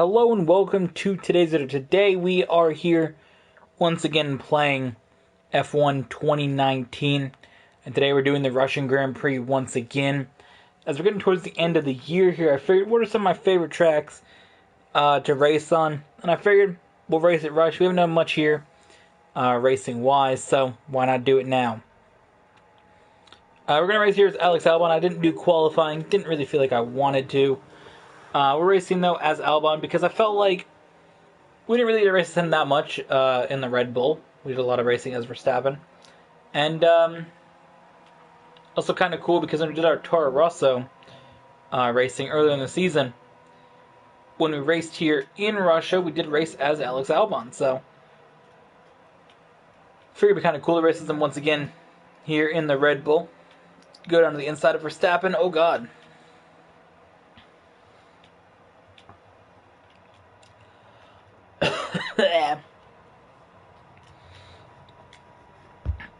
Hello and welcome to today's video. Today we are here once again playing F1 2019, and today we're doing the Russian Grand Prix once again. As we're getting towards the end of the year here, I figured what are some of my favorite tracks to race on, and I figured we'll race at Rush. We haven't done much here racing wise, so why not do it now? We're going to race here as Alex Albon. I didn't do qualifying, didn't really feel like I wanted to. We're racing, though, as Albon because I felt like we didn't really race him that much in the Red Bull. We did a lot of racing as Verstappen. And also kind of cool because when we did our Toro Rosso racing earlier in the season, when we raced here in Russia, we did race as Alex Albon. So, figured it'd be kind of cool to race him once again here in the Red Bull. Go down to the inside of Verstappen. Oh, God.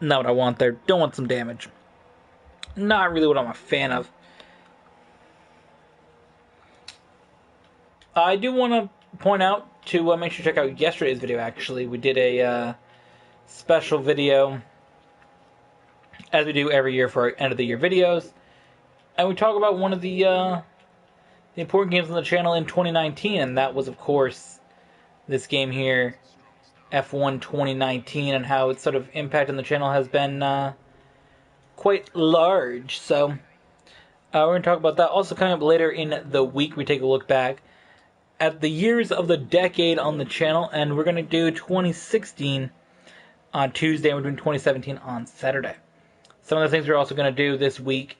Not what I want there. Don't want some damage. Not really what I'm a fan of. I do want to point out to make sure to check out yesterday's video, actually. We did a special video, as we do every year for our end of the year videos. And we talk about one of the important games on the channel in 2019, and that was, of course, this game here, F1 2019, and how its sort of impact on the channel has been quite large. So we're going to talk about that. Also coming up later in the week, we take a look back at the years of the decade on the channel, and we're going to do 2016 on Tuesday, and we're doing 2017 on Saturday. Some of the things we're also going to do this week,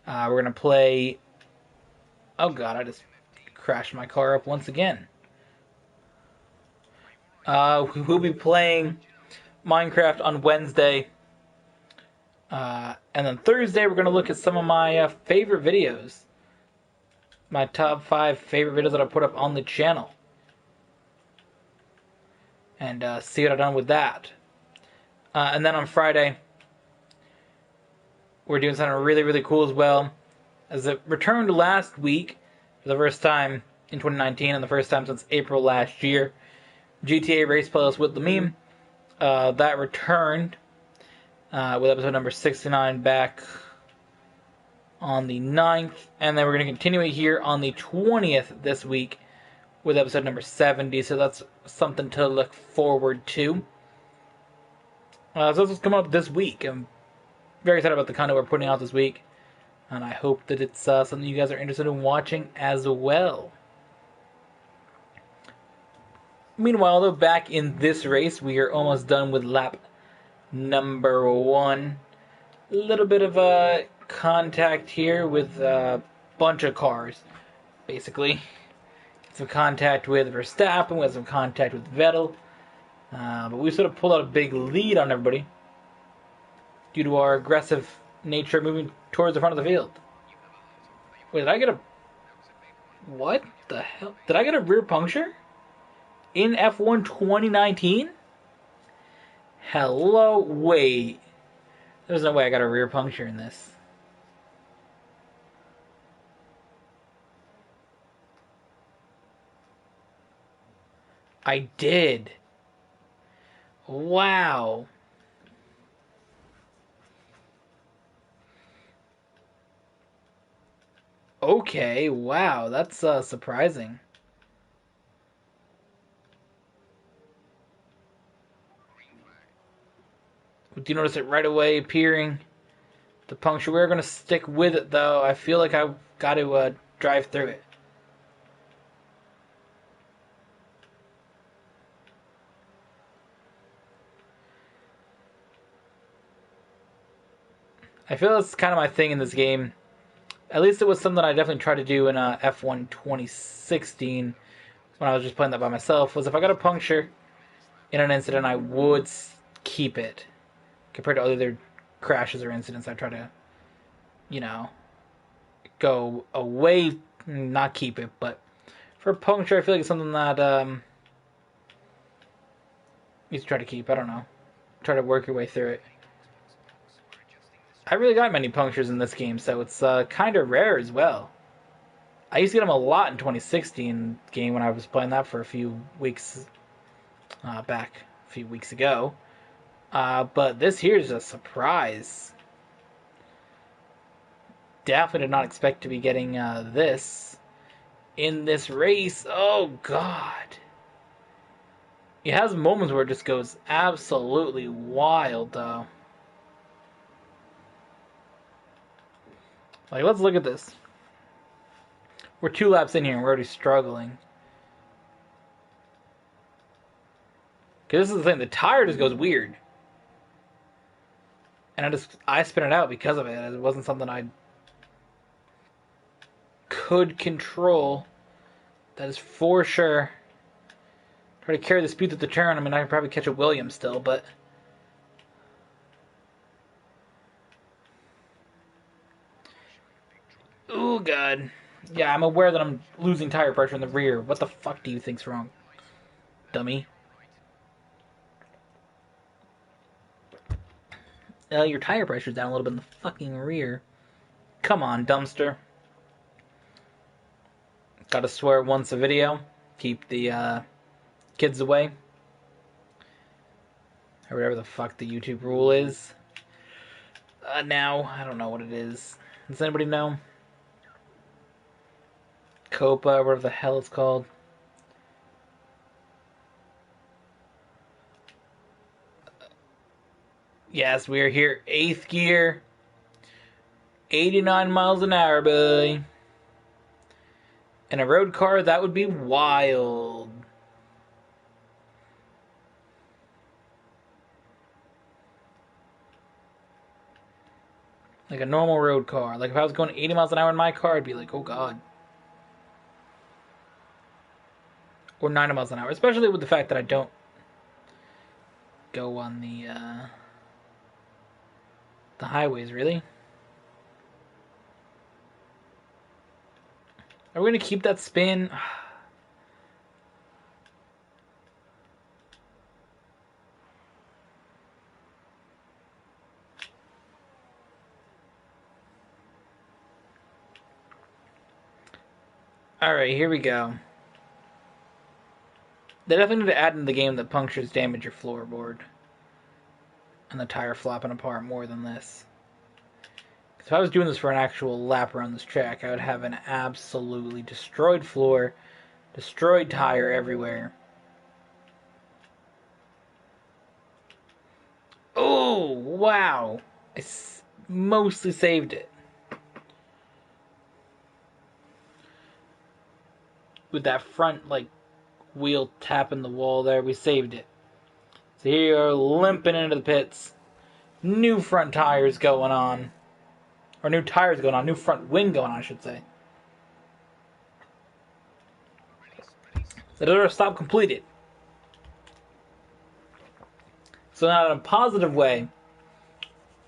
we're going to play... Oh god, I just crashed my car up once again. We will be playing Minecraft on Wednesday. And then Thursday, we're going to look at some of my favorite videos. My top 5 favorite videos that I put up on the channel. And see what I've done with that. And then on Friday, we're doing something really, really cool as well. As it returned last week, for the first time in 2019, and the first time since April last year, GTA Race Playlist with the meme. That returned with episode number 69 back on the 9th. And then we're going to continue it here on the 20th this week with episode number 70. So that's something to look forward to. So this is coming up this week. I'm very excited about the content we're putting out this week. And I hope that it's something you guys are interested in watching as well. Meanwhile, though, back in this race, we are almost done with lap number 1. A little bit of a contact here with a bunch of cars, basically. Some contact with Verstappen, we had some contact with Vettel. But we sort of pulled out a big lead on everybody due to our aggressive nature moving towards the front of the field. Wait, did I get a... What the hell? Did I get a rear puncture? In F1 2019? Hello? Wait. There's no way I got a rear puncture in this. I did. Wow. Okay, wow, that's surprising. Do you notice it right away appearing? The puncture. We're going to stick with it, though. I feel like I've got to drive through it. I feel that's kind of my thing in this game. At least it was something I definitely tried to do in F1 2016 when I was just playing that by myself, was if I got a puncture in an incident, I would keep it. Compared to other crashes or incidents, I try to, go away, not keep it. But for a puncture, I feel like it's something that you need to try to keep. I don't know. Try to work your way through it. I really got many punctures in this game, so it's kind of rare as well. I used to get them a lot in 2016 game when I was playing that for a few weeks back, a few weeks ago. But this here is a surprise. Definitely did not expect to be getting this in this race. Oh, God. It has moments where it just goes absolutely wild, though. Like, let's look at this. We're 2 laps in here and we're already struggling. Because this is the thing, the tire just goes weird. And I spin it out because of it. It wasn't something I could control. That is for sure. Try to carry the speed through the turn. I mean, I could probably catch a Williams still, but... Oh, God. Yeah, I'm aware that I'm losing tire pressure in the rear. What the fuck do you think's wrong, dummy? Your tire pressure's down a little bit in the fucking rear. Come on, dumpster. Gotta swear once a video. Keep the kids away. Or whatever the fuck the YouTube rule is. Now, I don't know what it is. Does anybody know? Copa, whatever the hell it's called. Yes, we are here. 8th gear. 89 miles an hour, boy. In a road car, that would be wild. Like a normal road car. Like if I was going 80 miles an hour in my car, I'd be like, oh God. Or 90 miles an hour. Especially with the fact that I don't go on the highways, really. Are we going to keep that spin? Alright, here we go. They definitely need to add in the game that punctures damage your floorboard. And the tire flopping apart more than this. Because if I was doing this for an actual lap around this track, I would have an absolutely destroyed floor, destroyed tire everywhere. Oh, wow. I mostly saved it. With that front, like, wheel tapping the wall there, we saved it. So here you are limping into the pits. New front tires going on. Or new tires going on. New front wing going on, I should say. The door stop completed. So now in a positive way,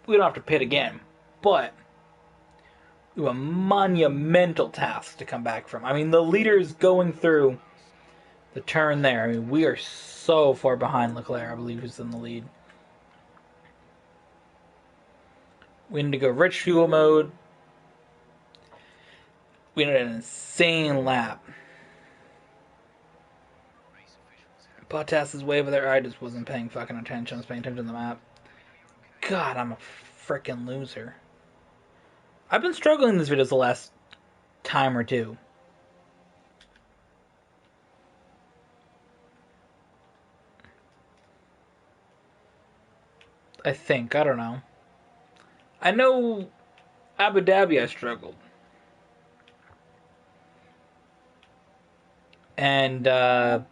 we don't have to pit again. But we have a monumental task to come back from. I mean, the leader's going through the turn there. I mean, we are so far behind Leclerc, I believe, who's in the lead. We need to go rich fuel mode. We need an insane lap. Bottas is way over there. I just wasn't paying fucking attention. I was paying attention to the map. God, I'm a freaking loser. I've been struggling in this video the last time or two. I think. I don't know. I know Abu Dhabi I struggled. And the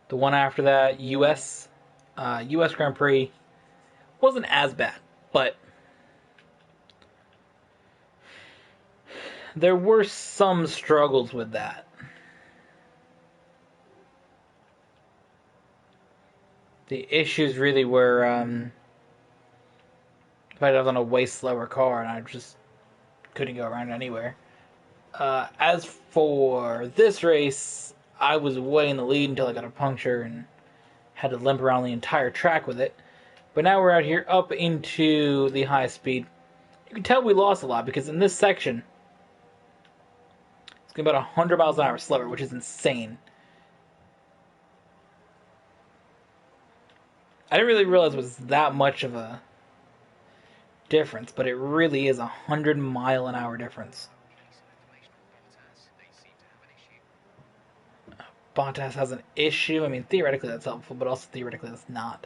one after that, US Grand Prix, wasn't as bad, but there were some struggles with that. The issues really were if I was on a way slower car and I just couldn't go around anywhere. As for this race, I was way in the lead until I got a puncture and had to limp around the entire track with it. But now we're out here up into the high speed. You can tell we lost a lot because in this section, It's going to be about 100 miles an hour slower, which is insane. I didn't really realize it was that much of a difference, but it really is 100-mile-an-hour difference. Bottas has an issue. I mean, theoretically that's helpful, but also theoretically that's not.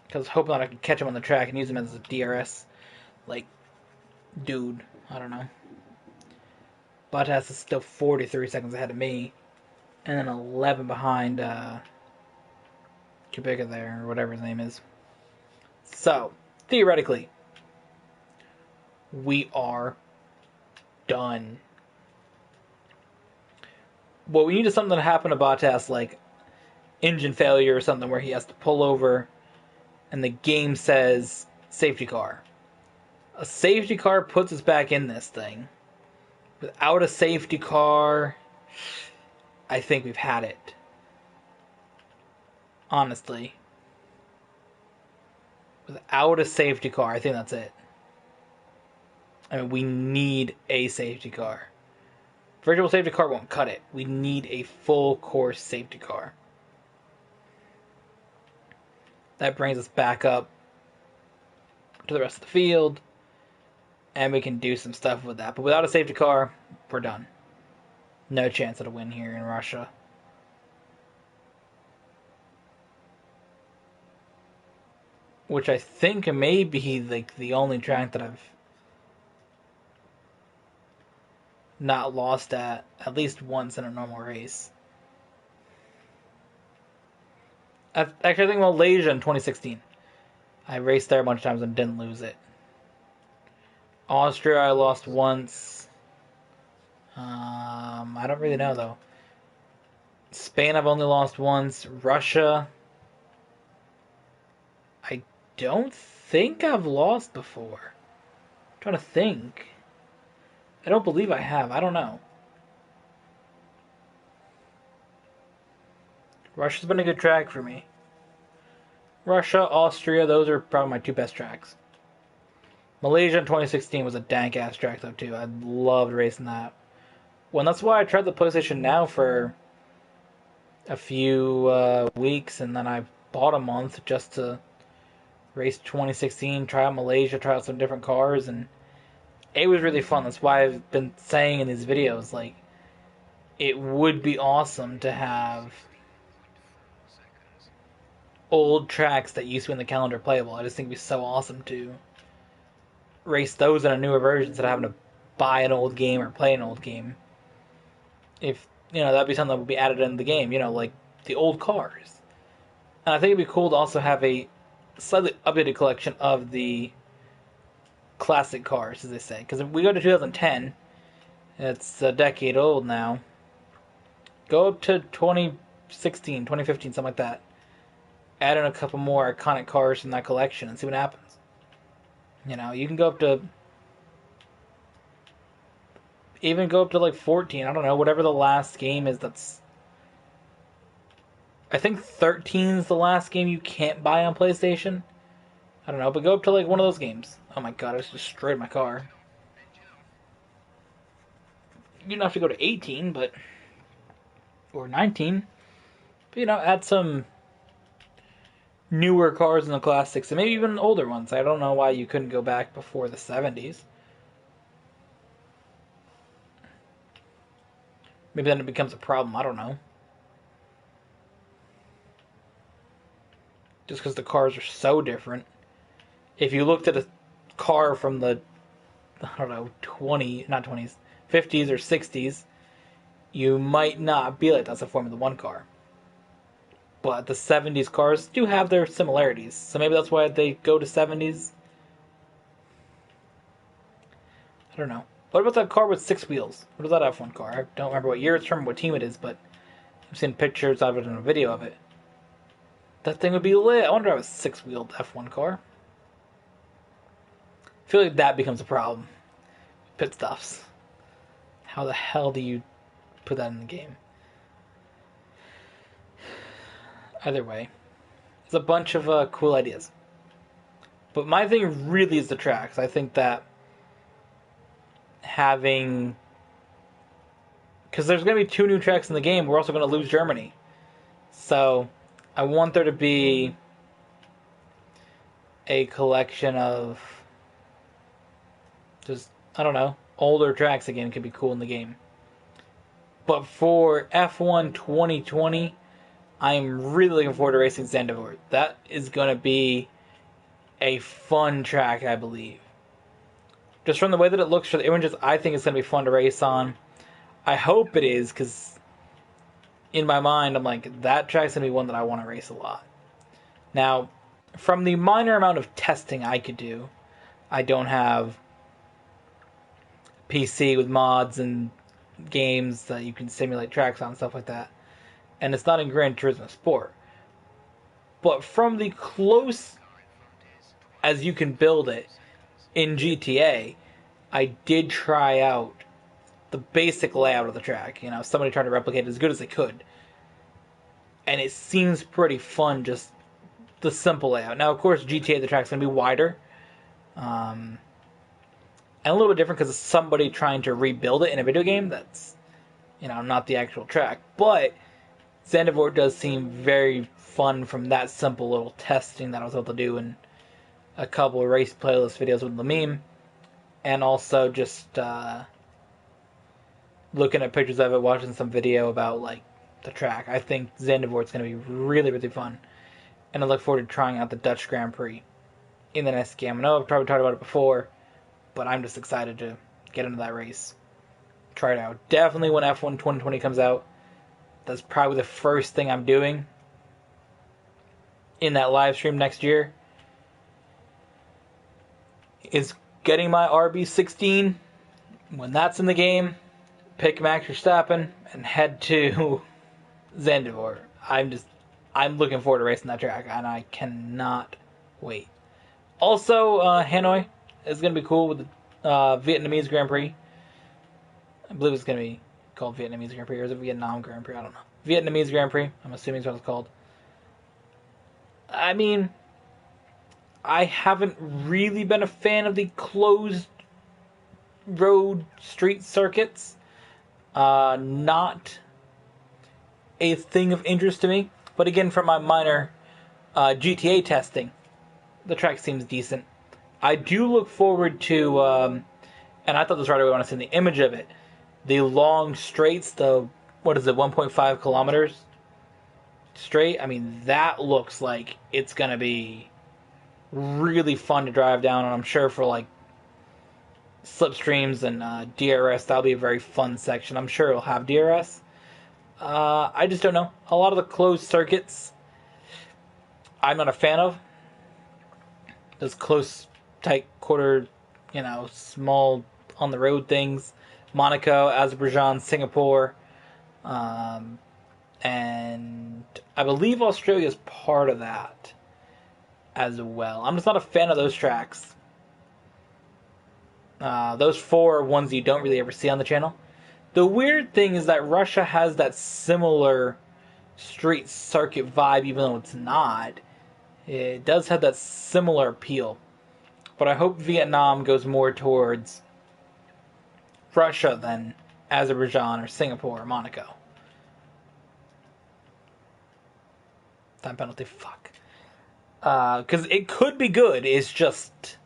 Because I was hoping that I could catch him on the track and use him as a DRS, like, dude. I don't know. Bottas is still 43 seconds ahead of me, and then 11 behind Kubica there, or whatever his name is. So, theoretically, we are done. What we need is something to happen to Bottas, like engine failure or something, where he has to pull over and the game says safety car. A safety car puts us back in this thing. Without a safety car, I think we've had it. Honestly. Without a safety car, I think that's it. I mean, we need a safety car. Virtual safety car won't cut it. We need a full course safety car. That brings us back up to the rest of the field, and we can do some stuff with that. But without a safety car, we're done. No chance at a win here in Russia. Which I think may be like the only track that I've not lost at least once in a normal race. Actually, I think Malaysia in 2016. I raced there a bunch of times and didn't lose it. Austria, I lost once. I don't really know, though. Spain, I've only lost once. Russia, I don't think I've lost before. I'm trying to think. I don't believe I have. I don't know. Russia's been a good track for me. Russia, Austria, those are probably my two best tracks. Malaysia in 2016 was a dank-ass track, though, too. I loved racing that. Well, that's why I tried the PlayStation Now for a few weeks, and then I bought a month just to race 2016, try out Malaysia, try out some different cars, and it was really fun. That's why I've been saying in these videos, like, it would be awesome to have old tracks that used to be in the calendar playable. I just think it'd be so awesome to race those in a newer version instead of having to buy an old game or play an old game. If, that'd be something that would be added in the game, like the old cars. And I think it'd be cool to also have a slightly updated collection of the classic cars, as they say. Because if we go to 2010, it's a decade old now. Go up to 2016, 2015, something like that. Add in a couple more iconic cars in that collection and see what happens. You can go up to... Even go up to like 14, I don't know, whatever the last game is that's... I think 13 is the last game you can't buy on PlayStation. I don't know, but go up to like one of those games. Oh my god, I just destroyed my car. You don't have to go to 18, but... Or 19. But, add some newer cars in the classics, and maybe even older ones. I don't know why you couldn't go back before the 70s. Maybe then it becomes a problem, I don't know. Just because the cars are so different. If you looked at a car from the, 50s or 60s, you might not be like that's a Formula 1 car. But the 70s cars do have their similarities, so maybe that's why they go to 70s. I don't know. What about that car with 6 wheels? What is that F1 car? I don't remember what year it's from, what team it is, but I've seen pictures of it and a video of it. That thing would be lit. I wonder if it was a 6-wheeled F1 car. I feel like that becomes a problem. Pit stops. How the hell do you put that in the game? Either way, it's a bunch of cool ideas. But my thing really is the tracks. I think that having... Because there's going to be 2 new tracks in the game. We're also going to lose Germany. So I want there to be a collection of just, I don't know, older tracks again could be cool in the game. But for F1 2020, I'm really looking forward to racing Zandvoort. That is going to be a fun track, I believe. Just from the way that it looks for the images, I think it's going to be fun to race on. I hope it is, because in my mind, I'm like, that track's going to be one that I want to race a lot. Now, from the minor amount of testing I could do, I don't have PC with mods and games that you can simulate tracks on, stuff like that. And it's not in Gran Turismo Sport. But from the close as you can build it in GTA, I did try out the basic layout of the track. You know, somebody tried to replicate it as good as they could. And it seems pretty fun, just the simple layout. Now, of course, GTA, the track's going to be wider. And a little bit different because it's somebody trying to rebuild it in a video game that's, you know, not the actual track. But Zandvoort does seem very fun from that simple little testing that I was able to do in a couple of race playlist videos with Lamim. And also just looking at pictures of it, watching some video about, like, the track. I think Zandvoort's going to be really, really fun. And I look forward to trying out the Dutch Grand Prix in the next game. I know I've probably talked about it before, but I'm just excited to get into that race. Try it out. Definitely when F1 2020 comes out, that's probably the first thing I'm doing in that live stream next year, is getting my RB16. When that's in the game, pick Max Verstappen and head to Zandvoort. I'm looking forward to racing that track, and I cannot wait. Also, Hanoi is going to be cool with the Vietnamese Grand Prix. I believe it's going to be called Vietnamese Grand Prix, or is it Vietnam Grand Prix? I don't know. Vietnamese Grand Prix, I'm assuming is what it's called. I mean, I haven't really been a fan of the closed road street circuits. Not a thing of interest to me. But again, from my minor GTA testing, the track seems decent. I do look forward to, and I thought this right away when I seen the image of it, the long straights, the, 1.5 kilometers straight. I mean, that looks like it's going to be really fun to drive down, and I'm sure for, like, slipstreams and DRS, that'll be a very fun section. I'm sure it'll have DRS. I just don't know. A lot of the closed circuits, I'm not a fan of. Those close, tight quarter, small on the road things. Monaco, Azerbaijan, Singapore, and I believe Australia is part of that as well. I'm just not a fan of those tracks. Those 4 are ones you don't really ever see on the channel. The weird thing is that Russia has that similar street circuit vibe, even though it's not. It does have that similar appeal. But I hope Vietnam goes more towards Russia than Azerbaijan or Singapore or Monaco. Time penalty, fuck. Because it could be good, it's just...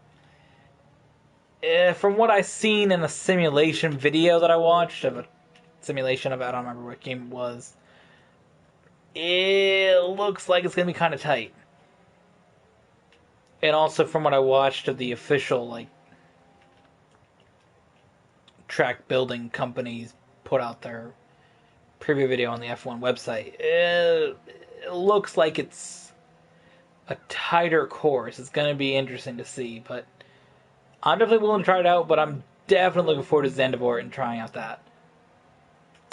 from what I've seen in a simulation video that I watched, of a simulation of, I don't remember what game it was, it looks like it's going to be kind of tight. And also from what I watched of the official, track building companies put out their preview video on the F1 website, it looks like it's a tighter course. It's going to be interesting to see, but I'm definitely willing to try it out, but I'm definitely looking forward to Zandvoort and trying out that.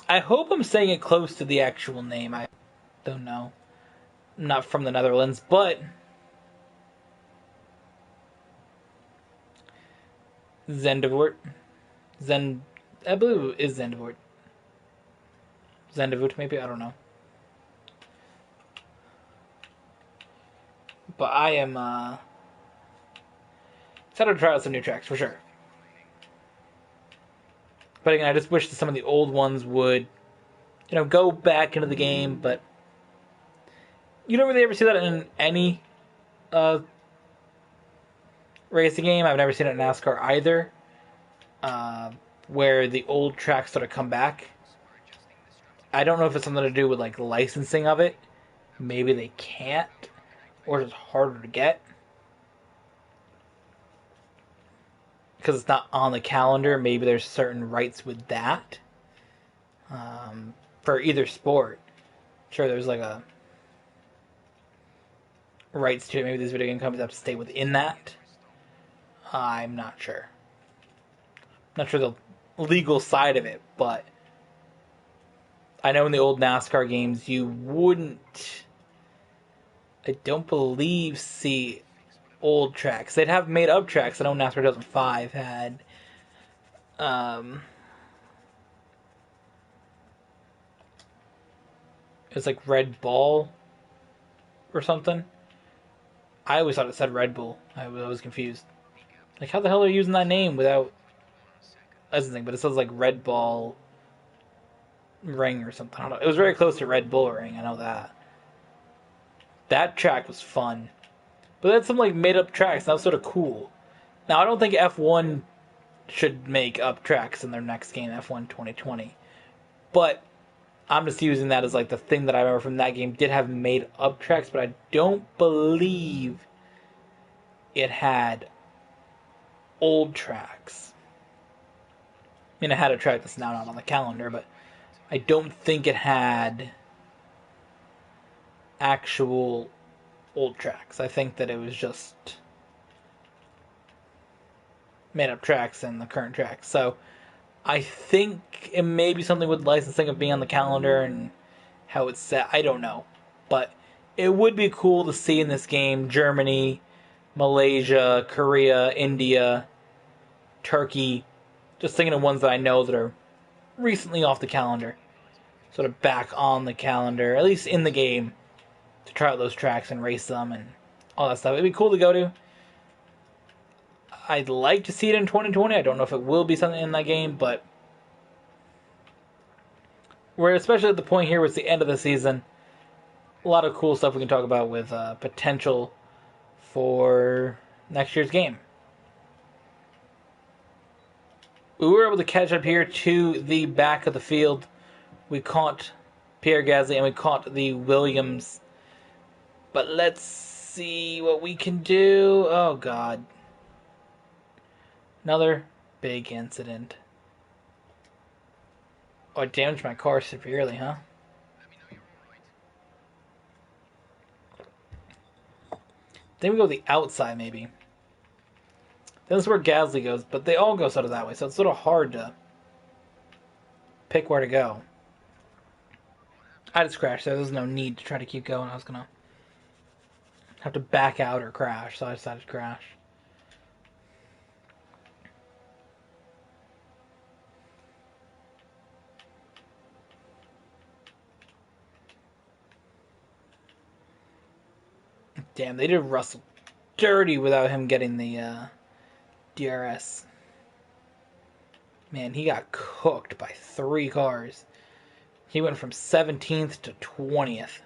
I hope I'm saying it close to the actual name. I don't know. I'm not from the Netherlands, but Zandvoort. I believe it is Zandvoort. Zandvoort, maybe? I don't know. But I am excited to try out some new tracks, for sure. But again, I just wish that some of the old ones would, go back into the game. But you don't really ever see that in any racing game. I've never seen it in NASCAR either, where the old tracks sort of come back. I don't know if it's something to do with like licensing of it. Maybe they can't, or it's harder to get because it's not on the calendar. Maybe there's certain rights with that for either sport. Sure, there's like a rights to it. Maybe these video game companies have to stay within that. I'm not sure. Not sure the legal side of it, but I know in the old NASCAR games you wouldn't, I don't believe, see old tracks. They'd have made up tracks. I know NASCAR 2005 had it was like Red Ball or something. I always thought it said Red Bull. I was confused. Like, how the hell are you using that name without licensing? But it says like Red Ball Ring or something. I don't know. It was very close to Red Bull Ring. I know that. That track was fun. But that's some like made up tracks. That was sort of cool. Now I don't think F1 should make up tracks in their next game, F1 2020. But I'm just using that as like the thing that I remember from that game. Did have made up tracks, but I don't believe it had old tracks. I mean, it had a track that's now not on the calendar, but I don't think it had actual old tracks. I think that it was just made up tracks and the current tracks. So I think it may be something with licensing of being on the calendar and how it's set. I don't know. But it would be cool to see in this game Germany, Malaysia, Korea, India, Turkey, just thinking of ones that I know that are recently off the calendar, sort of back on the calendar, at least in the game, to try out those tracks and race them and all that stuff. It'd be cool to go to. I'd like to see it in 2020. I don't know if it will be something in that game, but we're especially at the point here where it's the end of the season. A lot of cool stuff we can talk about with potential for next year's game. We were able to catch up here to the back of the field. We caught Pierre Gasly and we caught the Williams. But let's see what we can do. Oh, God. Another big incident. Oh, it damaged my car severely, huh? Then we go the outside, maybe. This is where Gasly goes, but they all go sort of that way, so it's a little hard to pick where to go. I just crashed, so there's no need to try to keep going. I was going to have to back out or crash, so I decided to crash. Damn, they did Russell dirty without him getting the DRS. Man, he got cooked by 3 cars. He went from 17th to 20th.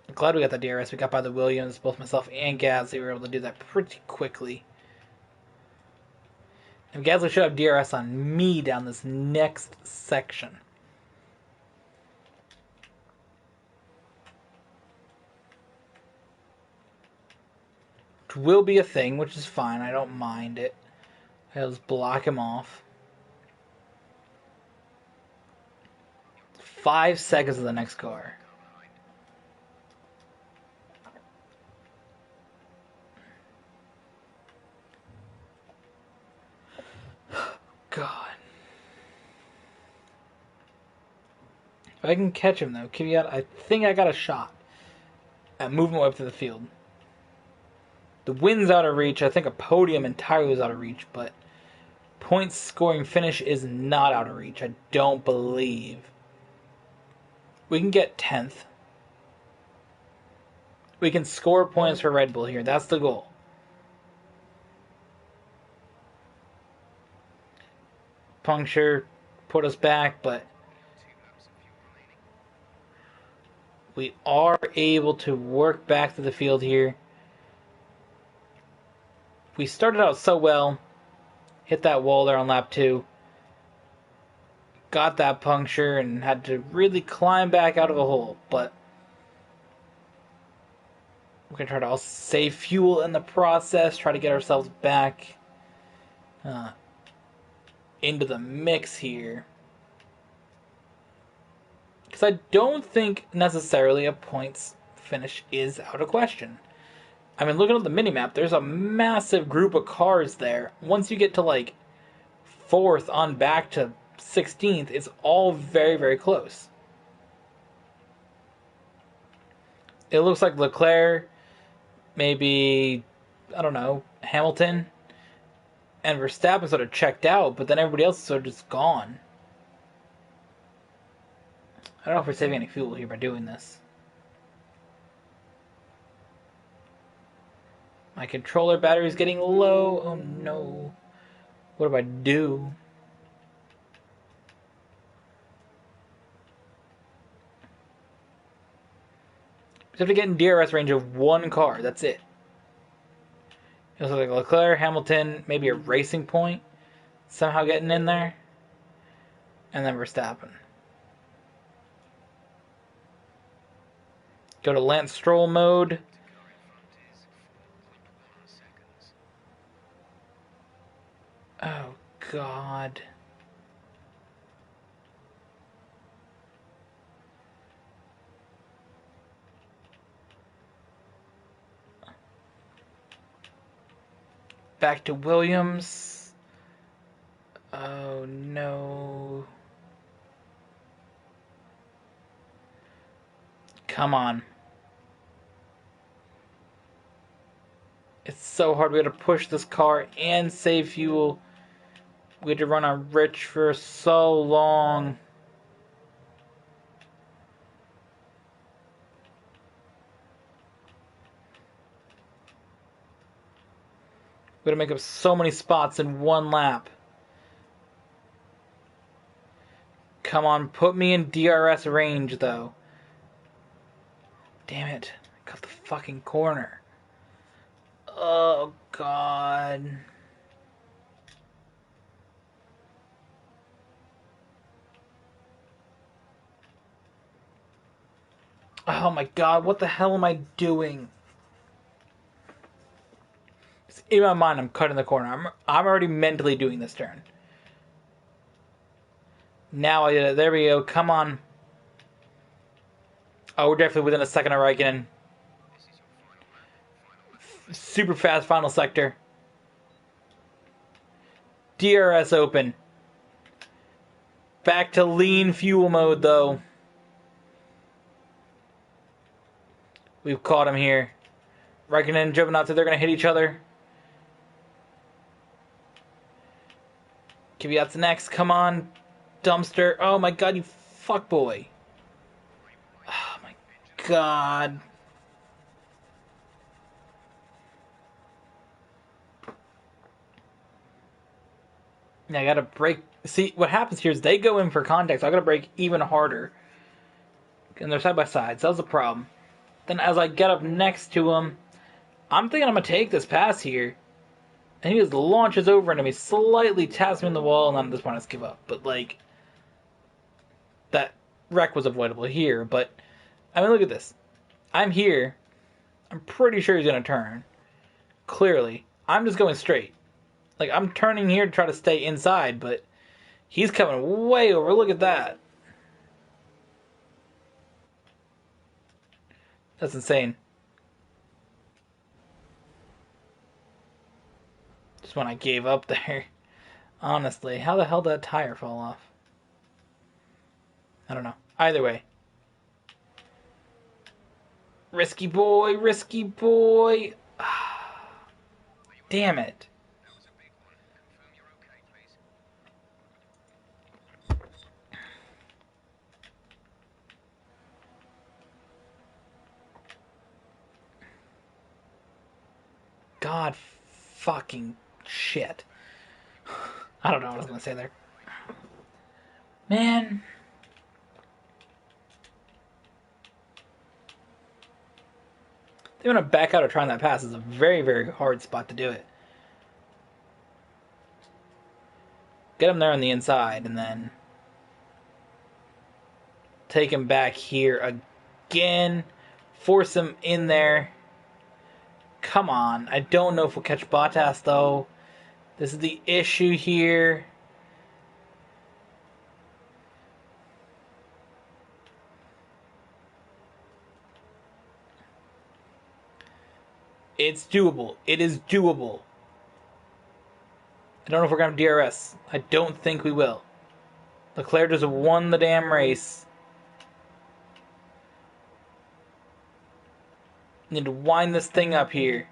I'm glad we got the DRS. We got by the Williams. Both myself and Gasly were able to do that pretty quickly. And Gasly should have DRS on me down this next section. Which will be a thing, which is fine. I don't mind it. I'll just block him off. 5 seconds of the next car. God. If I can catch him, though, Kvyat, I think I got a shot at moving my way up to the field. The win's out of reach. I think a podium entirely is out of reach, but points scoring finish is not out of reach. I don't believe. We can get 10th. We can score points for Red Bull here. That's the goal. puncture put us back, but we are able to work back to the field here. We started out so well, hit that wall there on lap 2, got that puncture, and had to really climb back out of the hole, but we're going to try to also save fuel in the process, try to get ourselves back into the mix here. Because I don't think necessarily a points finish is out of question. I mean, looking at the minimap, there's a massive group of cars there. Once you get to like 4th on back to 16th, it's all very, very close. It looks like Leclerc, maybe, I don't know, Hamilton, and Verstappen sort of checked out, but then everybody else is sort of just gone. I don't know if we're saving any fuel here by doing this. My controller battery is getting low. Oh no. What do I do? We have to get in DRS range of one car. That's it. It looks like Leclerc, Hamilton, maybe a Racing Point somehow getting in there. And then Verstappen. Go to Lance Stroll mode. Oh, God. Back to Williams. Oh, no. Come on. It's so hard. We had to push this car and save fuel. We had to run on rich for so long. We had to make up so many spots in one lap. Come on, put me in DRS range, though. Damn it. I cut the fucking corner. Oh, God. Oh, my God. What the hell am I doing? In my mind, I'm cutting the corner. I'm already mentally doing this turn. Now I did it. There we go. Come on. Oh, we're definitely within a second of Raikkonen. Super fast final sector. DRS open. Back to lean fuel mode, though. We've caught him here. Raikkonen and Giovinazzi, they're going to hit each other. Kvyat's next. Come on. Dumpster. Oh, my God, you fuckboy. Oh, my God. Yeah, I gotta brake. See, what happens here is they go in for contact, so I gotta brake even harder. And they're side by side, so that's a problem. Then as I get up next to him, I'm thinking I'm gonna take this pass here. And he just launches over into me, slightly taps me in the wall, and then at this point I just give up. But, like, that wreck was avoidable here. But, I mean, look at this. I'm here. I'm pretty sure he's gonna turn. Clearly. I'm just going straight. Like, I'm turning here to try to stay inside, but he's coming way over. Look at that. That's insane. Just when I gave up there. Honestly, how the hell did that tire fall off? I don't know. Either way. Risky boy, risky boy. Damn it. God fucking shit. I don't know what I was going to say there. Man. They want to back out of trying that pass. It's a very, very hard spot to do it. Get him there on the inside, and then take him back here again. Force him in there. Come on. I don't know if we'll catch Bottas, though. This is the issue here. It's doable. It is doable. I don't know if we're going to have DRS. I don't think we will. Leclerc just won the damn race. Need to wind this thing up here.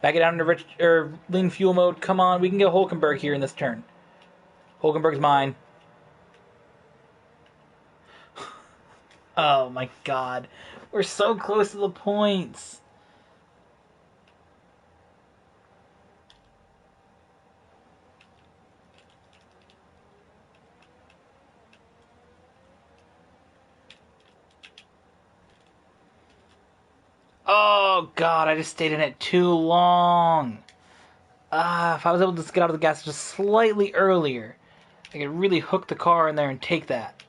Back it down into lean fuel mode. Come on, we can get Hulkenberg here in this turn. Hulkenberg's mine. Oh my god. We're so close to the points. Oh god, I just stayed in it too long. If I was able to just get out of the gas just slightly earlier, I could really hook the car in there and take that.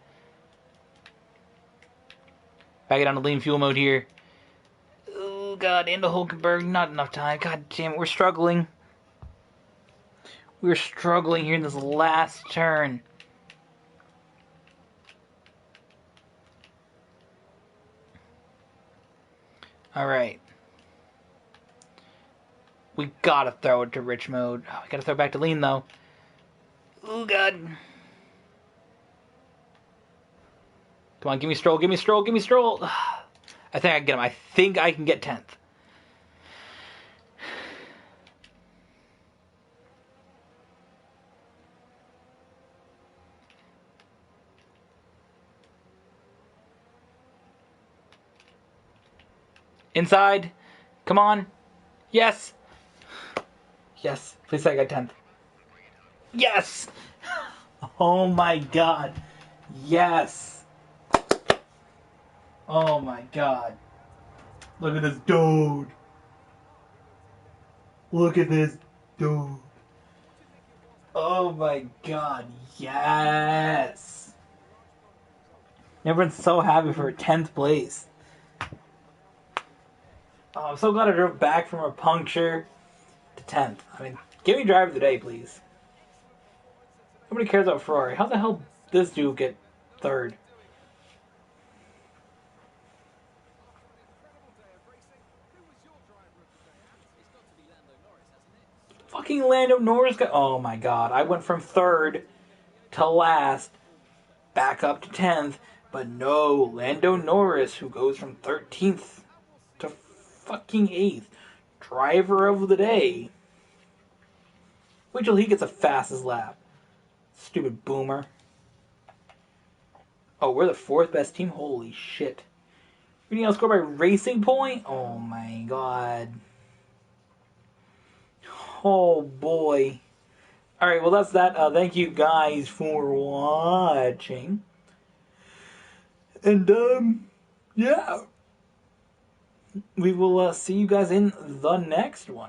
Back it down to lean fuel mode here. Oh god, into Hulkenberg, not enough time. God damn it, we're struggling. We're struggling here in this last turn. Alright. We gotta throw it to rich mode. Oh, we gotta throw it back to lean though. Oh god. Come on, give me Stroll, give me Stroll, give me Stroll. I think I can get him. I think I can get 10th. Inside. Come on. Yes. Yes. Please say I got 10th. Yes. Oh my god. Yes. Oh my god. Look at this dude. Look at this dude. Oh my god. Yes. Everyone's so happy for 10th place. Oh, I'm so glad I drove back from a puncture to 10th. I mean, give me driver of the day, please. Nobody cares about Ferrari. How the hell did this dude get 3rd? Fucking Lando Norris got... Oh my god. I went from 3rd to last, back up to 10th, but no, Lando Norris, who goes from 13th to fucking 8th. Driver of the day. Wait till he gets a fastest lap. Stupid boomer. Oh, we're the 4th best team? Holy shit. We need to score by racing point? Oh my god. Oh boy. Alright, well that's that. Thank you guys for watching. And, yeah. We will see you guys in the next one.